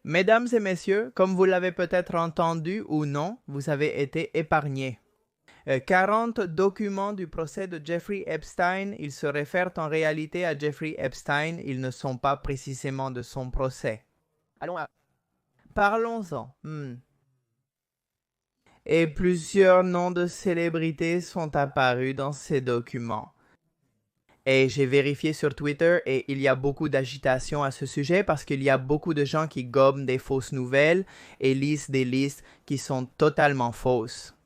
Mesdames et messieurs, comme vous l'avez peut-être entendu ou non, vous avez été épargnés. 40 documents du procès de Jeffrey Epstein, ils se réfèrent en réalité à Jeffrey Epstein, ils ne sont pas précisément de son procès. Allons à... Parlons-en. Et plusieurs noms de célébrités sont apparus dans ces documents. Et j'ai vérifié sur Twitter et il y a beaucoup d'agitation à ce sujet parce qu'il y a beaucoup de gens qui gomment des fausses nouvelles et lisent des listes qui sont totalement fausses.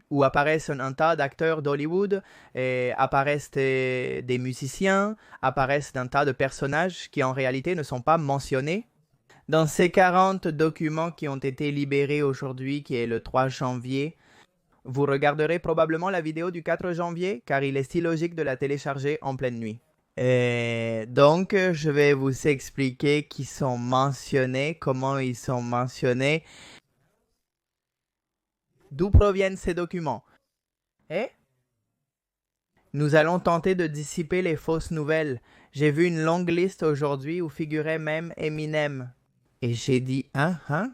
Où apparaissent un tas d'acteurs d'Hollywood, et apparaissent des musiciens, apparaissent un tas de personnages qui en réalité ne sont pas mentionnés. Dans ces 40 documents qui ont été libérés aujourd'hui, qui est le 3 janvier, vous regarderez probablement la vidéo du 4 janvier, car il est si logique de la télécharger en pleine nuit. Et donc, je vais vous expliquer qui sont mentionnés, comment ils sont mentionnés, d'où proviennent ces documents. Et nous allons tenter de dissiper les fausses nouvelles. J'ai vu une longue liste aujourd'hui où figurait même Eminem. Et j'ai dit, hein?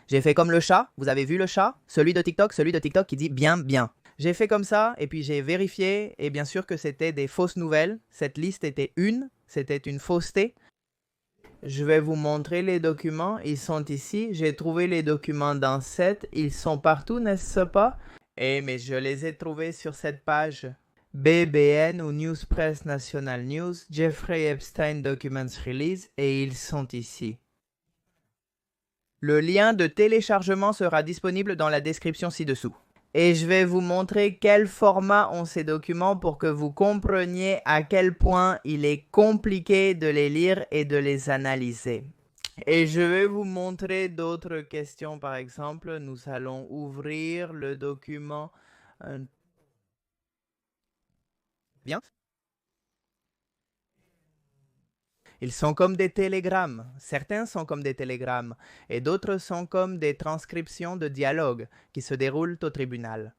J'ai fait comme le chat, vous avez vu le chat? Celui de TikTok qui dit bien, bien. J'ai fait comme ça, et puis j'ai vérifié, et bien sûr que c'était des fausses nouvelles. Cette liste c'était une fausseté. Je vais vous montrer les documents, ils sont ici. J'ai trouvé les documents dans cette, ils sont partout, n'est-ce pas? Mais je les ai trouvés sur cette page. BBN ou News Press National News, Jeffrey Epstein Documents Release, et ils sont ici. Le lien de téléchargement sera disponible dans la description ci-dessous. Et je vais vous montrer quel format ont ces documents pour que vous compreniez à quel point il est compliqué de les lire et de les analyser. Et je vais vous montrer d'autres questions. Par exemple, nous allons ouvrir le document. Bien. Ils sont comme des télégrammes. Certains sont comme des télégrammes et d'autres sont comme des transcriptions de dialogues qui se déroulent au tribunal.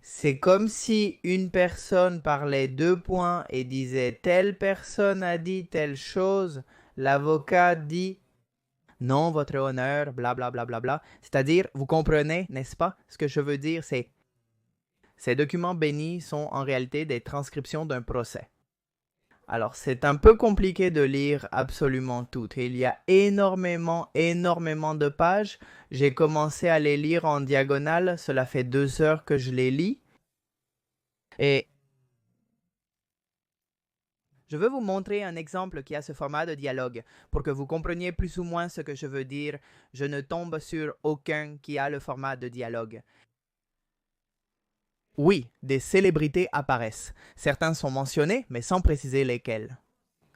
C'est comme si une personne parlait 2 points et disait telle personne a dit telle chose, l'avocat dit non, votre honneur, bla bla bla bla bla. C'est-à-dire, vous comprenez, n'est-ce pas? Ce que je veux dire, c'est ces documents bénis sont en réalité des transcriptions d'un procès. Alors, c'est un peu compliqué de lire absolument tout. Il y a énormément de pages. J'ai commencé à les lire en diagonale. Cela fait 2 heures que je les lis. Et je veux vous montrer un exemple qui a ce format de dialogue pour que vous compreniez plus ou moins ce que je veux dire. Je ne tombe sur aucun qui a le format de dialogue. Oui, des célébrités apparaissent. Certains sont mentionnés, mais sans préciser lesquels.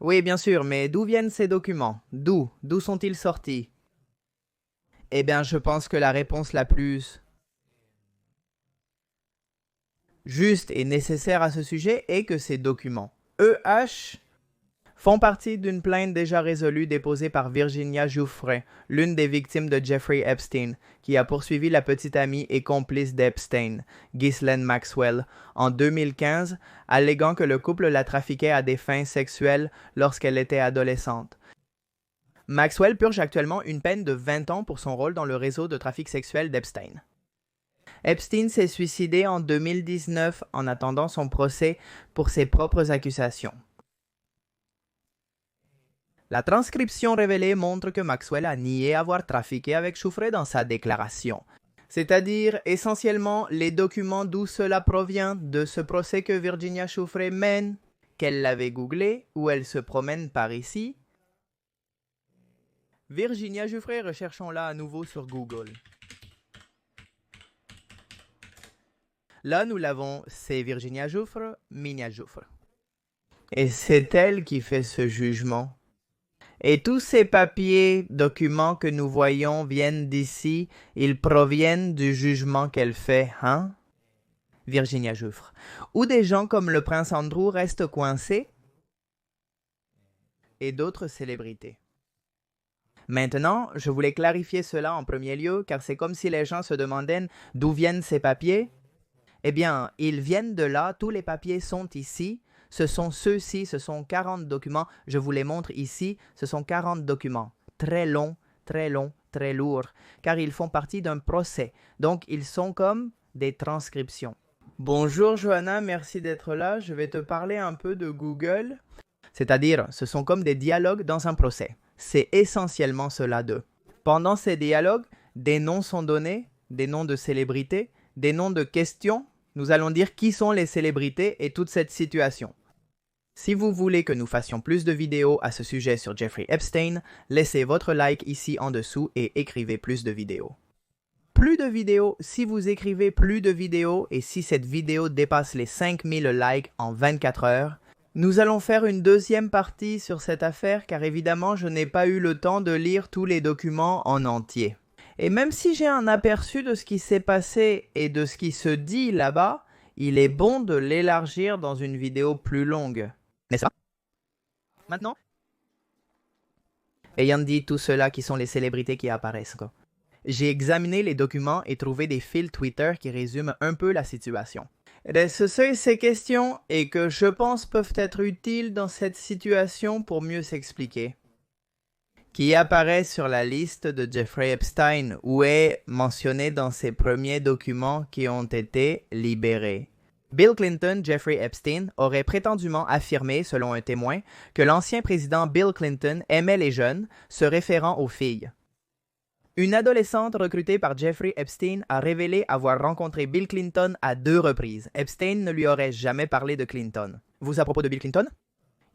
Oui, bien sûr, mais d'où viennent ces documents? D'où sont-ils sortis? Eh bien, je pense que la réponse la plus juste et nécessaire à ce sujet est que ces documents EH font partie d'une plainte déjà résolue déposée par Virginia Giuffre, l'une des victimes de Jeffrey Epstein, qui a poursuivi la petite amie et complice d'Epstein, Ghislaine Maxwell, en 2015, alléguant que le couple la trafiquait à des fins sexuelles lorsqu'elle était adolescente. Maxwell purge actuellement une peine de 20 ans pour son rôle dans le réseau de trafic sexuel d'Epstein. Epstein s'est suicidé en 2019 en attendant son procès pour ses propres accusations. La transcription révélée montre que Maxwell a nié avoir trafiqué avec Giuffre dans sa déclaration. C'est-à-dire essentiellement les documents d'où cela provient de ce procès que Virginia Giuffre mène, qu'elle l'avait googlé ou elle se promène par ici. Virginia Giuffre, recherchons-la à nouveau sur Google. Là, nous l'avons, c'est Virginia Giuffre, Minia Giuffre. Et c'est elle qui fait ce jugement. Et tous ces papiers, documents que nous voyons viennent d'ici, ils proviennent du jugement qu'elle fait, hein? Virginia Giuffre. Où des gens comme le prince Andrew restent coincés et d'autres célébrités. Maintenant, je voulais clarifier cela en premier lieu, car c'est comme si les gens se demandaient d'où viennent ces papiers. Eh bien, ils viennent de là, tous les papiers sont ici. Ce sont ceux-ci, ce sont 40 documents. Je vous les montre ici. Ce sont 40 documents. Très longs, très longs, très lourds, car ils font partie d'un procès. Donc, ils sont comme des transcriptions. Bonjour Johanna, merci d'être là. Je vais te parler un peu de Google. C'est-à-dire, ce sont comme des dialogues dans un procès. C'est essentiellement cela d'eux. Pendant ces dialogues, des noms sont donnés, des noms de célébrités, des noms de questions. Nous allons dire qui sont les célébrités et toute cette situation. Si vous voulez que nous fassions plus de vidéos à ce sujet sur Jeffrey Epstein, laissez votre like ici en dessous et écrivez plus de vidéos. Plus de vidéos, si vous écrivez plus de vidéos et si cette vidéo dépasse les 5000 likes en 24 heures, nous allons faire une deuxième partie sur cette affaire car évidemment je n'ai pas eu le temps de lire tous les documents en entier. Et même si j'ai un aperçu de ce qui s'est passé et de ce qui se dit là-bas, il est bon de l'élargir dans une vidéo plus longue. N'est-ce pas? Maintenant, ayant dit tout cela qui sont les célébrités qui apparaissent, quoi. J'ai examiné les documents et trouvé des fils Twitter qui résument un peu la situation. Ce sont ces questions et que je pense peuvent être utiles dans cette situation pour mieux s'expliquer. Qui apparaît sur la liste de Jeffrey Epstein ou est mentionné dans ses premiers documents qui ont été libérés. Bill Clinton, Jeffrey Epstein, aurait prétendument affirmé, selon un témoin, que l'ancien président Bill Clinton aimait les jeunes, se référant aux filles. Une adolescente recrutée par Jeffrey Epstein a révélé avoir rencontré Bill Clinton à 2 reprises. Epstein ne lui aurait jamais parlé de Clinton. Vous à propos de Bill Clinton?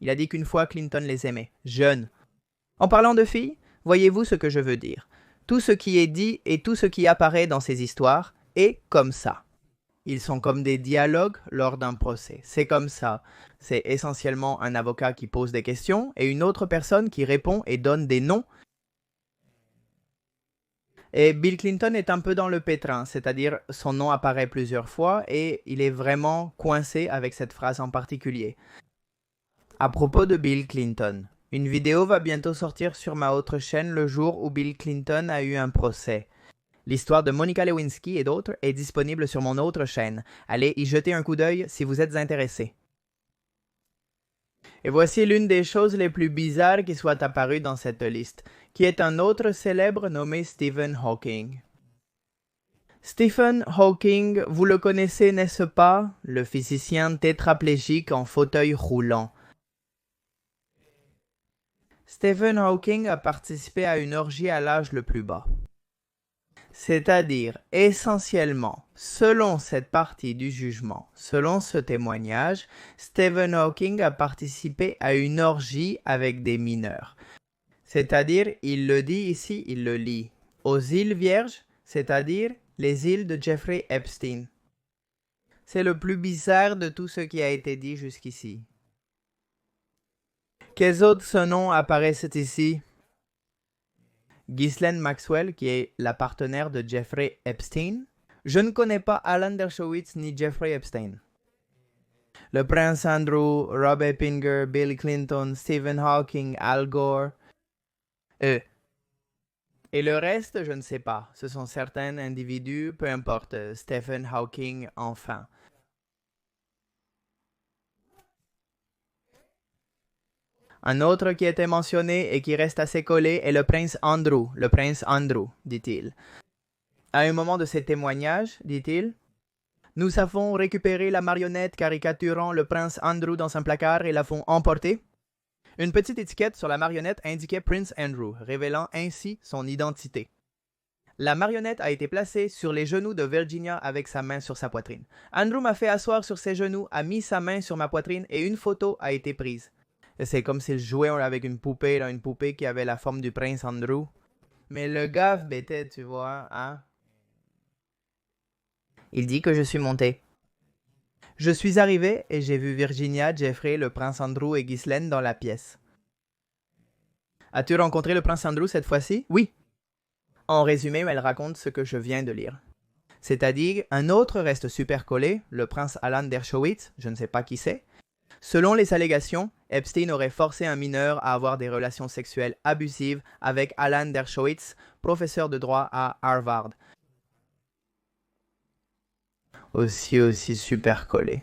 Il a dit qu'une fois Clinton les aimait, jeunes. En parlant de filles, voyez-vous ce que je veux dire. Tout ce qui est dit et tout ce qui apparaît dans ces histoires est comme ça. Ils sont comme des dialogues lors d'un procès. C'est comme ça. C'est essentiellement un avocat qui pose des questions et une autre personne qui répond et donne des noms. Et Bill Clinton est un peu dans le pétrin, c'est-à-dire son nom apparaît plusieurs fois et il est vraiment coincé avec cette phrase en particulier. À propos de Bill Clinton, une vidéo va bientôt sortir sur ma autre chaîne le jour où Bill Clinton a eu un procès. L'histoire de Monica Lewinsky et d'autres est disponible sur mon autre chaîne. Allez y jeter un coup d'œil si vous êtes intéressé. Et voici l'une des choses les plus bizarres qui soit apparue dans cette liste, qui est un autre célèbre nommé Stephen Hawking. Stephen Hawking, vous le connaissez, n'est-ce pas? Le physicien tétraplégique en fauteuil roulant. Stephen Hawking a participé à une orgie à l'âge le plus bas. C'est-à-dire, essentiellement, selon cette partie du jugement, selon ce témoignage, Stephen Hawking a participé à une orgie avec des mineurs. C'est-à-dire, il le dit ici, il le lit, aux îles Vierges, c'est-à-dire les îles de Jeffrey Epstein. C'est le plus bizarre de tout ce qui a été dit jusqu'ici. Quels autres noms apparaissent ici? Ghislaine Maxwell, qui est la partenaire de Jeffrey Epstein. Je ne connais pas Alan Dershowitz ni Jeffrey Epstein. Le prince Andrew, Rob Eppinger, Bill Clinton, Stephen Hawking, Al Gore. Et le reste, je ne sais pas. Ce sont certains individus, peu importe. Stephen Hawking, enfin. Un autre qui était mentionné et qui reste assez collé est le prince Andrew, dit-il. À un moment de ses témoignages, dit-il, « Nous avons récupéré la marionnette caricaturant le prince Andrew dans un placard et l'avons emportée. » Une petite étiquette sur la marionnette indiquait Prince Andrew, révélant ainsi son identité. La marionnette a été placée sur les genoux de Virginia avec sa main sur sa poitrine. Andrew m'a fait asseoir sur ses genoux, a mis sa main sur ma poitrine et une photo a été prise. C'est comme s'il jouait avec une poupée qui avait la forme du prince Andrew. Mais le gars bêtait, tu vois, hein? Il dit que je suis monté. Je suis arrivé et j'ai vu Virginia, Jeffrey, le prince Andrew et Ghislaine dans la pièce. As-tu rencontré le prince Andrew cette fois-ci? Oui. En résumé, elle raconte ce que je viens de lire. C'est-à-dire, un autre reste super collé, le prince Alan Dershowitz, je ne sais pas qui c'est. Selon les allégations, Epstein aurait forcé un mineur à avoir des relations sexuelles abusives avec Alan Dershowitz, professeur de droit à Harvard. Aussi super collé.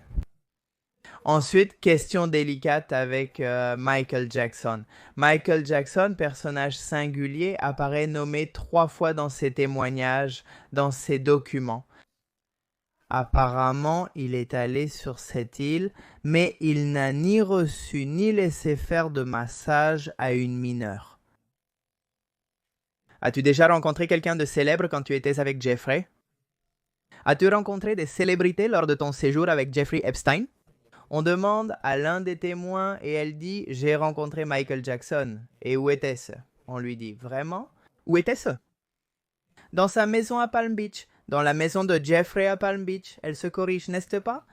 Ensuite, question délicate avec Michael Jackson. Michael Jackson, personnage singulier, apparaît nommé 3 fois dans ses témoignages, dans ses documents. Apparemment, il est allé sur cette île, mais il n'a ni reçu ni laissé faire de massage à une mineure. As-tu déjà rencontré quelqu'un de célèbre quand tu étais avec Jeffrey? As-tu rencontré des célébrités lors de ton séjour avec Jeffrey Epstein? On demande à l'un des témoins et elle dit « J'ai rencontré Michael Jackson. Et où était-ce » On lui dit « Vraiment? Où était-ce » Dans sa maison à Palm Beach. Dans la maison de Jeffrey à Palm Beach. Elle se corrige, n'est-ce pas?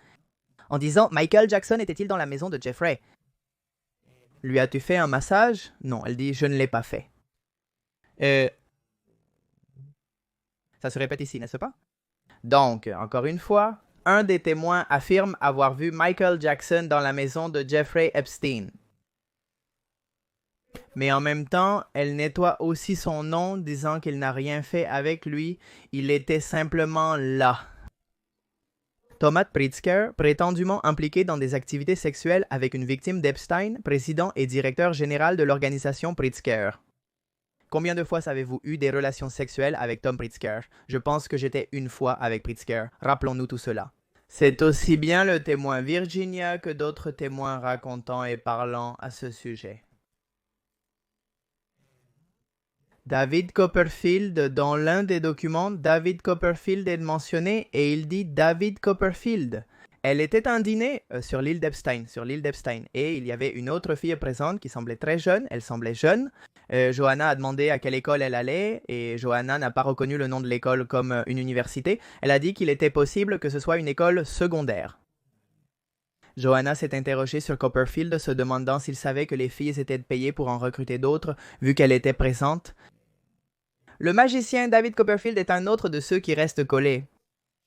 En disant « Michael Jackson était-il dans la maison de Jeffrey ?» Lui as-tu fait un massage? Non, elle dit « Je ne l'ai pas fait. » Ça se répète ici, n'est-ce pas? Donc, encore une fois, un des témoins affirme avoir vu Michael Jackson dans la maison de Jeffrey Epstein. Mais en même temps, elle nettoie aussi son nom, disant qu'il n'a rien fait avec lui, il était simplement là. Thomas Pritzker, prétendument impliqué dans des activités sexuelles avec une victime d'Epstein, président et directeur général de l'organisation Pritzker. Combien de fois avez-vous eu des relations sexuelles avec Tom Pritzker? Je pense que j'étais une fois avec Pritzker. Rappelons-nous tout cela. C'est aussi bien le témoin Virginia que d'autres témoins racontant et parlant à ce sujet. David Copperfield, dans l'un des documents, David Copperfield est mentionné et il dit David Copperfield. Elle était à un dîner sur l'île d'Epstein, et il y avait une autre fille présente qui semblait très jeune, elle semblait jeune. Johanna a demandé à quelle école elle allait et Johanna n'a pas reconnu le nom de l'école comme une université. Elle a dit qu'il était possible que ce soit une école secondaire. Johanna s'est interrogée sur Copperfield, se demandant s'il savait que les filles étaient payées pour en recruter d'autres, vu qu'elle était présente. Le magicien David Copperfield est un autre de ceux qui restent collés.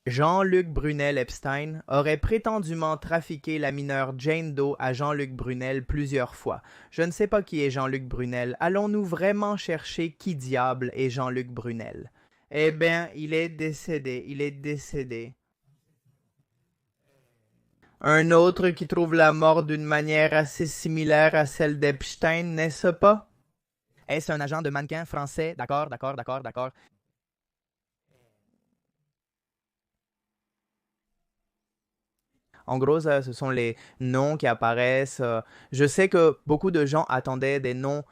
Jean-Luc Brunel Epstein aurait prétendument trafiqué la mineure Jane Doe à Jean-Luc Brunel plusieurs fois. Je ne sais pas qui est Jean-Luc Brunel. Allons-nous vraiment chercher qui diable est Jean-Luc Brunel? Eh bien, il est décédé. Un autre qui trouve la mort d'une manière assez similaire à celle d'Epstein, n'est-ce pas? Est-ce un agent de mannequin français? D'accord. En gros, ce sont les noms qui apparaissent. Je sais que beaucoup de gens attendaient des noms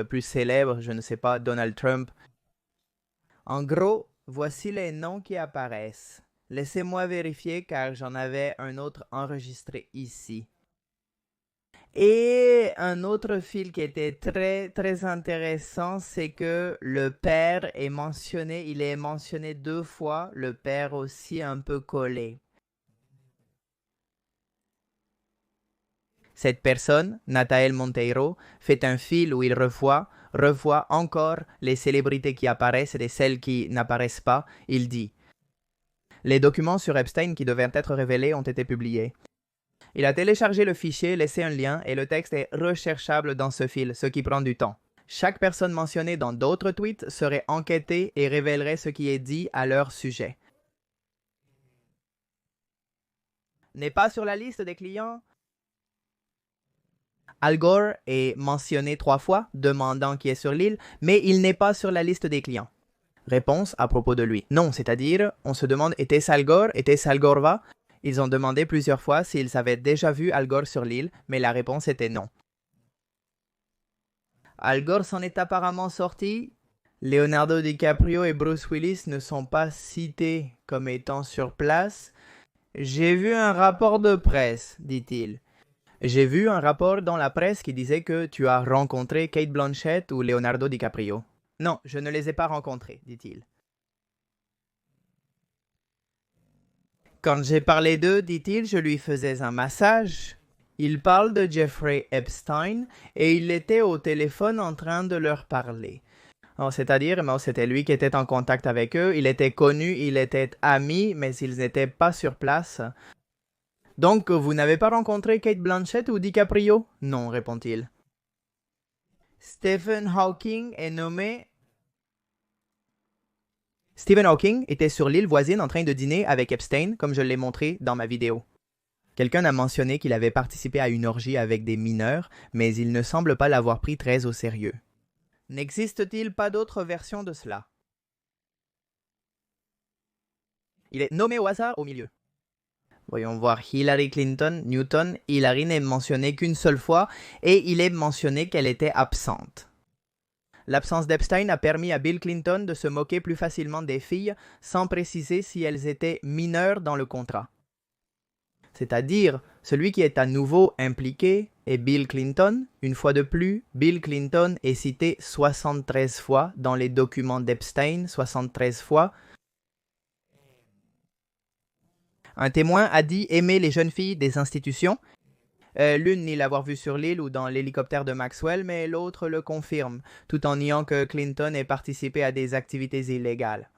plus célèbres, je ne sais pas, Donald Trump. En gros, voici les noms qui apparaissent. Laissez-moi vérifier car j'en avais un autre enregistré ici. Et un autre fil qui était très intéressant, c'est que le père est mentionné, il est mentionné 2 fois, le père aussi un peu collé. Cette personne, Nathael Monteiro, fait un fil où il revoit encore les célébrités qui apparaissent et celles qui n'apparaissent pas. Il dit « Les documents sur Epstein qui devaient être révélés ont été publiés. Il a téléchargé le fichier, laissé un lien et le texte est recherchable dans ce fil, ce qui prend du temps. Chaque personne mentionnée dans d'autres tweets serait enquêtée et révélerait ce qui est dit à leur sujet. N'est pas sur la liste des clients. Al Gore est mentionné 3 fois, demandant qui est sur l'île, mais il n'est pas sur la liste des clients. Réponse à propos de lui. Non, c'est-à-dire, on se demande était-ce Al Gore? Était-ce Al Gore va? Ils ont demandé plusieurs fois s'ils avaient déjà vu Al Gore sur l'île, mais la réponse était non. Al Gore s'en est apparemment sorti. Leonardo DiCaprio et Bruce Willis ne sont pas cités comme étant sur place. J'ai vu un rapport de presse, dit-il. J'ai vu un rapport dans la presse qui disait que tu as rencontré Kate Blanchett ou Leonardo DiCaprio. Non, je ne les ai pas rencontrés, dit-il. Quand j'ai parlé d'eux, dit-il, je lui faisais un massage. Il parle de Jeffrey Epstein et il était au téléphone en train de leur parler. C'est-à-dire, c'était lui qui était en contact avec eux, il était connu, il était ami, mais ils n'étaient pas sur place. Donc, vous n'avez pas rencontré Kate Blanchett ou DiCaprio? Non, répond-il. Stephen Hawking est nommé... Stephen Hawking était sur l'île voisine en train de dîner avec Epstein, comme je l'ai montré dans ma vidéo. Quelqu'un a mentionné qu'il avait participé à une orgie avec des mineurs, mais il ne semble pas l'avoir pris très au sérieux. N'existe-t-il pas d'autre version de cela? Il est nommé au hasard au milieu. Voyons voir Hillary Newton. Hillary n'est mentionnée qu'une seule fois et il est mentionné qu'elle était absente. L'absence d'Epstein a permis à Bill Clinton de se moquer plus facilement des filles sans préciser si elles étaient mineures dans le contrat. C'est-à-dire, celui qui est à nouveau impliqué est Bill Clinton. Une fois de plus, Bill Clinton est cité 73 fois dans les documents d'Epstein, 73 fois. Un témoin a dit aimer les jeunes filles des institutions. L'une nie l'avoir vu sur l'île ou dans l'hélicoptère de Maxwell, mais l'autre le confirme, tout en niant que Clinton ait participé à des activités illégales.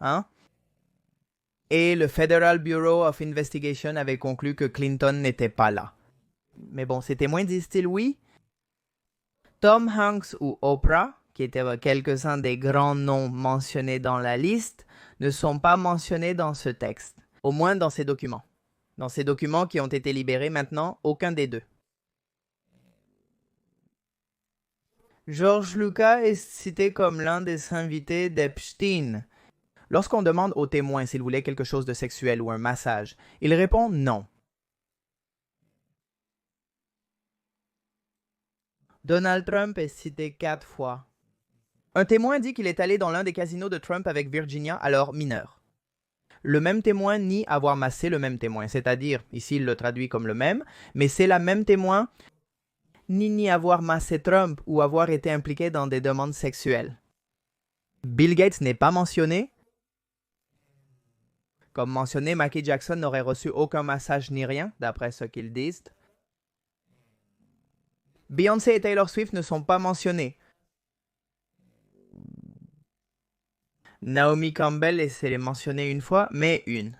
Et le Federal Bureau of Investigation avait conclu que Clinton n'était pas là. Mais bon, ces témoins disent-ils oui? Tom Hanks ou Oprah, qui étaient quelques-uns des grands noms mentionnés dans la liste, ne sont pas mentionnés dans ce texte, au moins dans ces documents. Dans ces documents qui ont été libérés maintenant, aucun des deux. George Lucas est cité comme l'un des invités d'Epstein. Lorsqu'on demande au témoin s'il voulait quelque chose de sexuel ou un massage, il répond non. Donald Trump est cité 4 fois. Un témoin dit qu'il est allé dans l'un des casinos de Trump avec Virginia, alors mineure. Le même témoin nie avoir massé le même témoin, c'est-à-dire, ici il le traduit comme le même, mais c'est la même témoin ni avoir massé Trump ou avoir été impliqué dans des demandes sexuelles. Bill Gates n'est pas mentionné. Comme mentionné, Michael Jackson n'aurait reçu aucun massage ni rien, d'après ce qu'ils disent. Beyoncé et Taylor Swift ne sont pas mentionnés. Naomi Campbell s'est mentionnée une fois, mais une.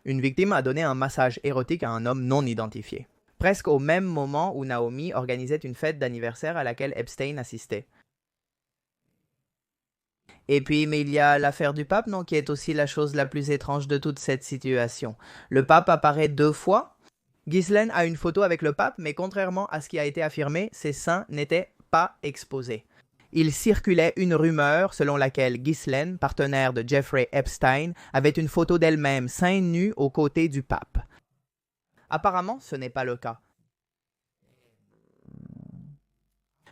Une victime a donné un massage érotique à un homme non identifié, presque au même moment où Naomi organisait une fête d'anniversaire à laquelle Epstein assistait. Et puis, mais il y a l'affaire du pape, non, qui est aussi la chose la plus étrange de toute cette situation. Le pape apparaît 2 fois. Ghislaine a une photo avec le pape, mais contrairement à ce qui a été affirmé, ses seins n'étaient pas exposés. Il circulait une rumeur selon laquelle Ghislaine, partenaire de Jeffrey Epstein, avait une photo d'elle-même seins nus aux côtés du pape. Apparemment, ce n'est pas le cas.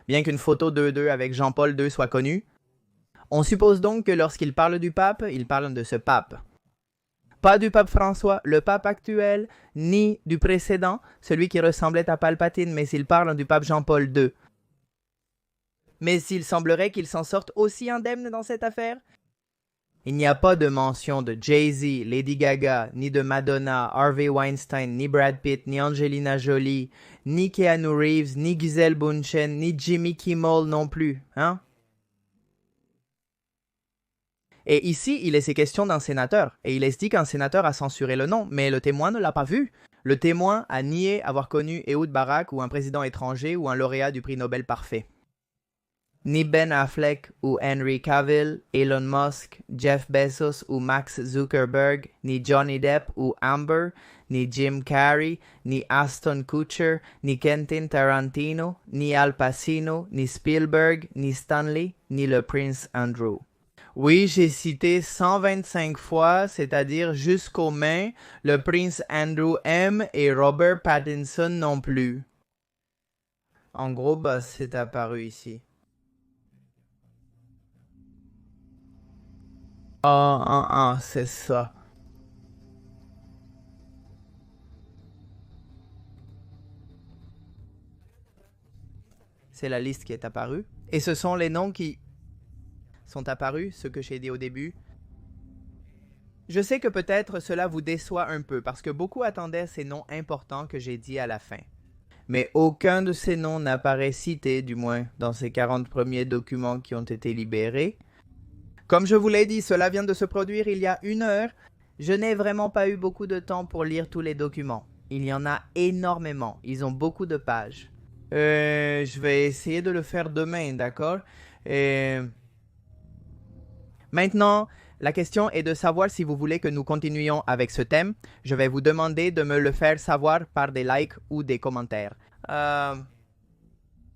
Bien qu'une photo d'eux avec Jean-Paul II soit connue, on suppose donc que lorsqu'il parle du pape, il parle de ce pape. Pas du pape François, le pape actuel, ni du précédent, celui qui ressemblait à Palpatine, mais il parle du pape Jean-Paul II. Mais il semblerait qu'il s'en sorte aussi indemne dans cette affaire. Il n'y a pas de mention de Jay-Z, Lady Gaga, ni de Madonna, Harvey Weinstein, ni Brad Pitt, ni Angelina Jolie, ni Keanu Reeves, ni Gisele Bündchen, ni Jimmy Kimmel non plus, Et ici, il est question d'un sénateur, et il est dit qu'un sénateur a censuré le nom, mais le témoin ne l'a pas vu. Le témoin a nié avoir connu Ehud Barak ou un président étranger ou un lauréat du prix Nobel parfait. Ni Ben Affleck ou Henry Cavill, Elon Musk, Jeff Bezos ou Max Zuckerberg, ni Johnny Depp ou Amber, ni Jim Carrey, ni Aston Kutcher, ni Quentin Tarantino, ni Al Pacino, ni Spielberg, ni Stanley, ni le Prince Andrew. Oui, j'ai cité 125 fois, c'est-à-dire jusqu'aux mains, le Prince Andrew M et Robert Pattinson non plus. En gros, c'est apparu ici. C'est ça. C'est la liste qui est apparue. Et ce sont les noms qui sont apparus, ce que j'ai dit au début. Je sais que peut-être cela vous déçoit un peu parce que beaucoup attendaient ces noms importants que j'ai dit à la fin. Mais aucun de ces noms n'apparaît cité, du moins, dans ces 40 premiers documents qui ont été libérés. Comme je vous l'ai dit, cela vient de se produire il y a 1 heure. Je n'ai vraiment pas eu beaucoup de temps pour lire tous les documents. Il y en a énormément. Ils ont beaucoup de pages. Je vais essayer de le faire demain, d'accord? Maintenant, La question est de savoir si vous voulez que nous continuions avec ce thème. Je vais vous demander de me le faire savoir par des likes ou des commentaires.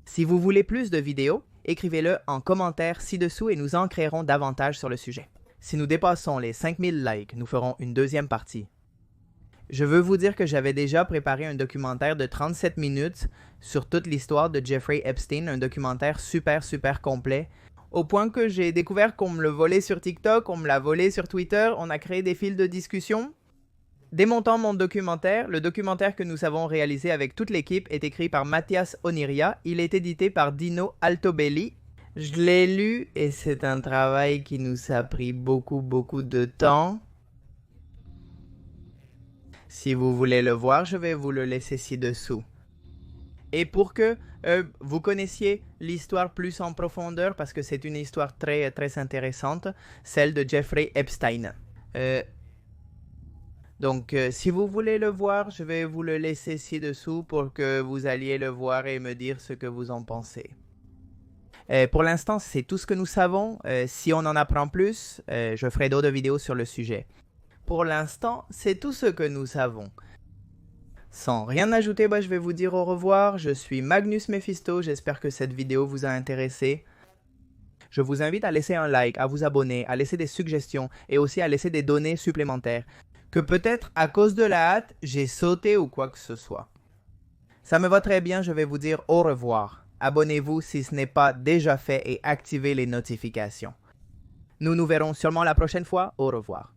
Si vous voulez plus de vidéos, écrivez-le en commentaire ci-dessous et nous en créerons davantage sur le sujet. Si nous dépassons les 5000 likes, nous ferons une deuxième partie. Je veux vous dire que j'avais déjà préparé un documentaire de 37 minutes sur toute l'histoire de Jeffrey Epstein, un documentaire super complet, au point que j'ai découvert qu'on me le volait sur TikTok, on me l'a volé sur Twitter, on a créé des fils de discussion. Démontant mon documentaire, le documentaire que nous avons réalisé avec toute l'équipe est écrit par Mathias Oniria, il est édité par Dino Altobelli. Je l'ai lu et c'est un travail qui nous a pris beaucoup de temps. Si vous voulez le voir, je vais vous le laisser ci-dessous. Et pour que vous connaissiez l'histoire plus en profondeur, parce que c'est une histoire très intéressante, celle de Jeffrey Epstein. Donc, si vous voulez le voir, je vais vous le laisser ci-dessous pour que vous alliez le voir et me dire ce que vous en pensez. Pour l'instant, c'est tout ce que nous savons. Si on en apprend plus, je ferai d'autres vidéos sur le sujet. Pour l'instant, c'est tout ce que nous savons. Sans rien ajouter, je vais vous dire au revoir. Je suis Magnus Mephisto, j'espère que cette vidéo vous a intéressé. Je vous invite à laisser un like, à vous abonner, à laisser des suggestions et aussi à laisser des données supplémentaires. Que peut-être à cause de la hâte, j'ai sauté ou quoi que ce soit. Ça me va très bien, je vais vous dire au revoir. Abonnez-vous si ce n'est pas déjà fait et activez les notifications. Nous nous verrons sûrement la prochaine fois. Au revoir.